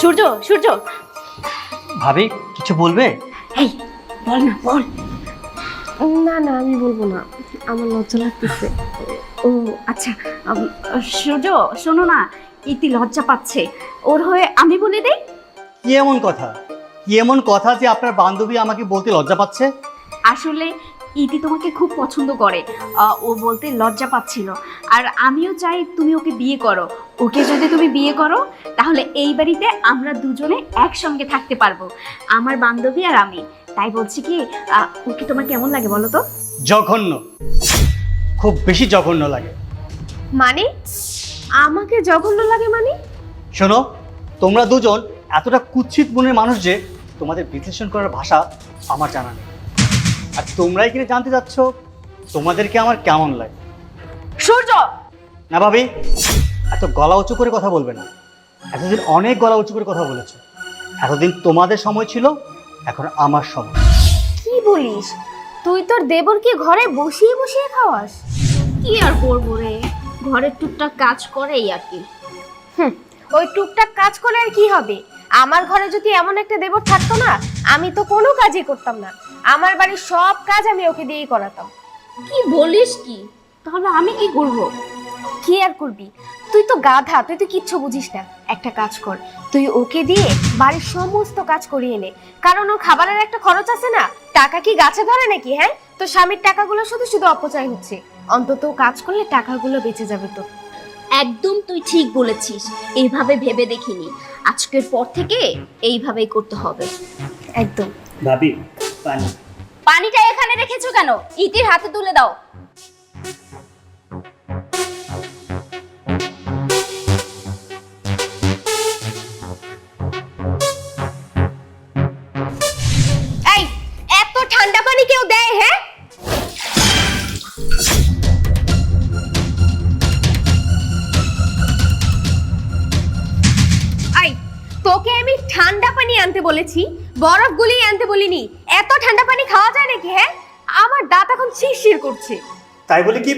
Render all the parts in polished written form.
সূর্য সূর্য ভাবি কিছু বলবে? এই বল না বল। না না আমি বলবো না, আমার লজ্জা লাগতেছে। ও আচ্ছা, সূর্য শোনো না, ইতি লজ্জা পাচ্ছে, ওর হয়ে আমি বলে দেই। কি এমন কথা, কি এমন কথা যে আপনার বান্ধবী আমাকে বলতে লজ্জা পাচ্ছে? আসলে ইতি তোমাকে খুব পছন্দ করে, ও বলতে লজ্জা পাচ্ছিল। আর আমিও চাই তুমি ওকে বিয়ে করো। ওকে যদি তুমি বিয়ে করো তাহলে এই বাড়িতে আমরা দুজনে একসঙ্গে থাকতে পারবো, আমার বান্ধবী আর আমি। তাই বলছি কি, ওকে তোমার কেমন লাগে বলো তো? জঘন্য, খুব বেশি জঘন্য লাগে। মানে আমাকে জঘন্য লাগে মানে? শোনো, তোমরা দুজন এতটা কুৎসিত মনের মানুষ যে তোমাদের বিশ্লেষণ করার ভাষা আমার জানা নেই। আর তোমরাই কিনা জানতে চাচ্ছ তোমাদেরকে আমার কেমন লাগে। সূর্য! না ভাবি, এত গলা উঁচু করে কথা বলবে না। এতদিন অনেক গলা উঁচু করে কথা বলেছো। এতদিন তোমাদের সময় ছিল, এখন আমার সময়। কি বলিস? তুই তোর দেবরকে ঘরে বসিয়ে বসিয়ে খাওয়াস? কি আর করবো রে, ঘরের টুকটাক কাজ করেই আর কি। ওই টুকটাক কাজ করে আর কি হবে? আমার ঘরে যদি এমন একটা দেবর থাকতো না, আমি তো কোনো কাজই করতাম না। আমার বাড়ির সব কাজ আমি ওকে দিয়েই করাতাম। কি বলিস কি? তাহলে আমি কি করব? কি আর করবি? তুই তো গাধা, তুই তো কিচ্ছু বুঝিস না। একটা কাজ কর, তুই ওকে দিয়ে বাড়ির সমস্ত কাজ করিয়ে নে, কারণ ওর খাবারের একটা খরচ আছে না। টাকা কি গাছে ধরে নাকি? হ্যাঁ, তো স্বামীর টাকাগুলো শুধু শুধু অপচয় হচ্ছে। অন্তত কাজ করলে টাকাগুলো বেঁচে যাবে। তো একদম তুই ঠিক বলেছিস, এইভাবে ভেবে দেখিনি। আজকের পর থেকে এইভাবেই করতে হবে। একদম। ভাবি পানি। পানিটা এখানে রেখেছো কেন? ইতির হাতে তুলে দাও। এই, এত ঠান্ডা পানি কেউ দেয়? হ্যাঁ, এই তোকে আমি ঠান্ডা পানি আনতে বলেছি, বরফ গুলিয়ে আনতে বলিনি। এত ঠান্ডা পানি খাওয়া যায় নাকি? হ্যাঁ, আমার দাঁত এখন শিরশির করছে। তাই বলে কি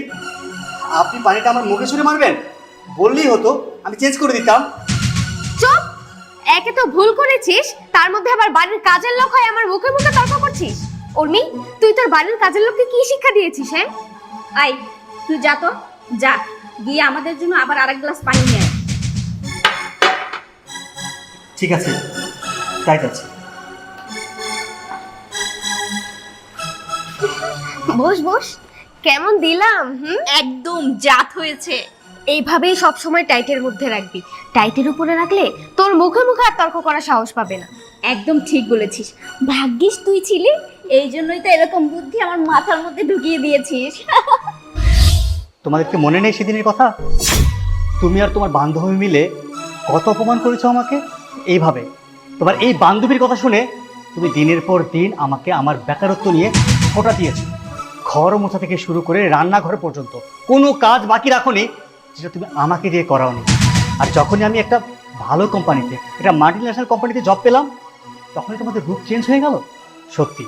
আপনি পানিটা আমার মুখে ছুঁড়ে মারবেন? বললেই হতো, আমি চেঞ্জ করে দিতাম। চুপ! একে তো ভুল করেছিস, তার মধ্যে আবার বাড়ির কাজের লোক হয় আমার মুখে মুখে তর্ক করছিস। উর্মি, তুই তোর বাড়ির কাজের লোককে কি শিক্ষা দিয়েছিস? হ্যাঁ, আই তুই যা তো, যা গিয়ে আমাদের জন্য আবার আরেক গ্লাস পানি নিয়ে আয়। ঠিক আছে, তাই যাচ্ছে। বস বস। কেমন দিলাম? একদম জাত হয়েছে। এইভাবেই সব সময় টাইটের মধ্যে রাখবি। টাইটের উপরে রাখলে তোর মুখে মুখে আর তর্ক করার সাহস পাবে না। একদম ঠিক বলেছিস, ভাগ্যিস তুই ছিলি, এই জন্যই তো এরকম বুদ্ধি আমার মাথার মধ্যে ঢুকিয়ে দিয়েছিস। তোমাদের কি মনে নেই সেদিনের কথা? তুমি আর তোমার বান্ধবী মিলে কত অপমান করেছো আমাকে। এইভাবে তোমার এই বান্ধবীর কথা শুনে তুমি দিনের পর দিন আমাকে আমার বেকারত্ব নিয়ে ফোঁটা দিয়েছো। ঘর মোছা থেকে শুরু করে রান্নাঘর পর্যন্ত কোনো কাজ বাকি রাখোনি যেটা তুমি আমাকে দিয়ে করাওনি। আর যখনই আমি একটা ভালো কোম্পানিতে, একটা মাল্টিন্যাশনাল কোম্পানিতে জব পেলাম, তখনই তোমাদের রূপ চেঞ্জ হয়ে গেল। সত্যি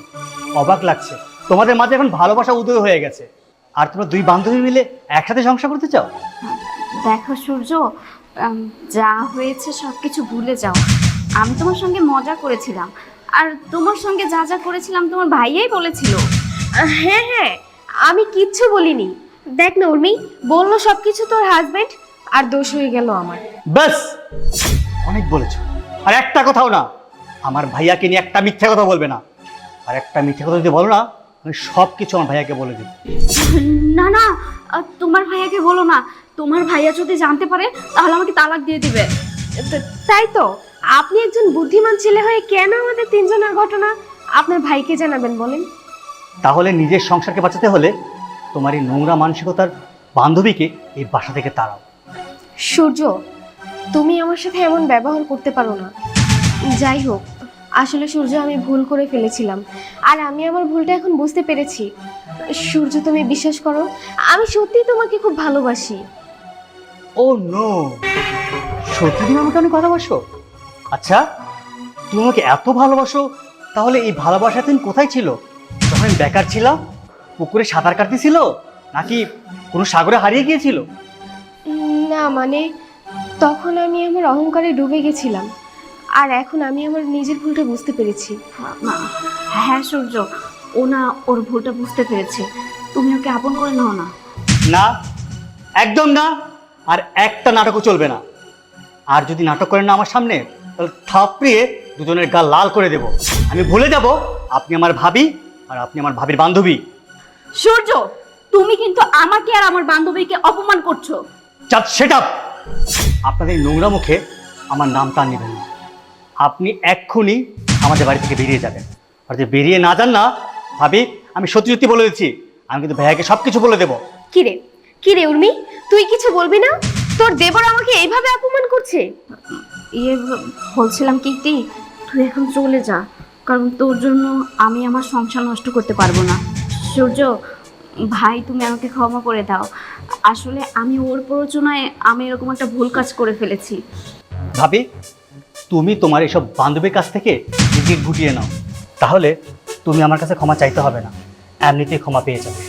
অবাক লাগছে, তোমাদের মাঝে এখন ভালোবাসা উদয় হয়ে গেছে, আর তোমরা দুই বান্ধবী মিলে একসাথে সংসার করতে চাও। দেখো সূর্য, যা হয়েছে সব কিছু ভুলে যাও। আমি তোমার সঙ্গে মজা করেছিলাম, আর তোমার সঙ্গে যা যা করেছিলাম তোমার ভাইয়াই বলেছিল। হ্যাঁ হ্যাঁ, আমি কিচ্ছু বলিনি। দেখ না উর্মি, বললো সবকিছু তোর হাজবেন্ড, আর দোষ হয়ে গেল আমার। ব্যাস, অনেক বলেছো। আর একটা কথাও না, আমার ভাইয়াকে নিয়ে একটা মিথ্যা কথা বলবে না। আর একটা মিথ্যা কথা যদি বলো না, আমি সব কিছু আমার ভাইয়াকে বলে দিই। না না, তোমার ভাইয়াকে বলো না। তোমার ভাইয়া যদি জানতে পারে তাহলে আমাকে তালাক দিয়ে দিবে। তাই তো, আপনি একজন বুদ্ধিমান ছেলে হয়ে কেন আমাদের তিনজনের ঘটনা আপনার ভাইকে জানাবেন বলেন? তাহলে নিজের সংসারকে বাঁচাতে হলে তোমার এই নোংরা মানসিকতার বান্ধবীকে এই বাসা থেকে তাড়াও। সূর্য, তুমি আমার সাথে এমন ব্যবহার করতে পারো না। যাই হোক, আসলে সূর্য আমি ভুল করে ফেলেছিলাম, আর আমি আমার ভুলটা এখন বুঝতে পেরেছি। সূর্য, তুমি বিশ্বাস করো, আমি সত্যি তোমাকে খুব ভালোবাসি। ও নো, সত্যি তুমি আমাকে অনেক ভালোবাসো? আচ্ছা, তুমি আমাকে এত ভালোবাসো, তাহলে এই ভালোবাসা তুমি কোথায় ছিল? যখন আমি বেকার ছিলাম, পুকুরে সাঁতার কাটতেছিল, নাকি কোনো সাগরে হারিয়ে গিয়েছিল? না মানে তখন আমি আমার অহংকারে ডুবে গেছিলাম, আর এখন আমি আমার নিজের ভুলটা বুঝতে পেরেছি। হ্যাঁ সূর্য, ও না ওর ভুলটা বুঝতে পেরেছে, তুমি ওকে আপন করে নাও না। না, একদম না। আর একটা নাটকও চলবে না। আর যদি নাটক করেন না আমার সামনে, তাহলে থাপড়িয়ে দুজনের গা লাল করে দেব। আমি ভুলে যাব আপনি আমার ভাবি আর আপনি আমার ভাবির বান্ধবী। সূর্য, তুমি কিন্তু আমাকে আর আমার বান্ধবীকে অপমান করছো। Just set up. আপনাদের এই নোংরা মুখে আমার নাম টান নেবেন না। আপনি এক্ষুনি আমাদের বাড়ি থেকে বেরিয়ে যাবেন। আর যদি বেরিয়ে না যান না ভাবি, আমি সত্যি সত্যি বলে দিচ্ছি, আমি কিন্তু ভাইয়াকে সব কিছু বলে দেবো। কিরে কিরে উর্মি, তুই কিছু বলবি না? তোর দেবর আমাকে এইভাবে অপমান করছে। ইয়ে বলছিলাম কি তুই এখন চলে যা, কারণ তোর জন্য আমি আমার সংসার নষ্ট করতে পারবো না। সূর্য ভাই, তুমি আমাকে ক্ষমা করে দাও। আসলে আমি ওর প্ররোচনায় আমি এরকম একটা ভুল কাজ করে ফেলেছি। ভাবি, তুমি তোমার এসব বান্ধবীর কাছ থেকে নিজেকে গুটিয়ে নাও, তাহলে তুমি আমার কাছে ক্ষমা চাইতে হবে না, এমনিতেই ক্ষমা পেয়ে যাবে।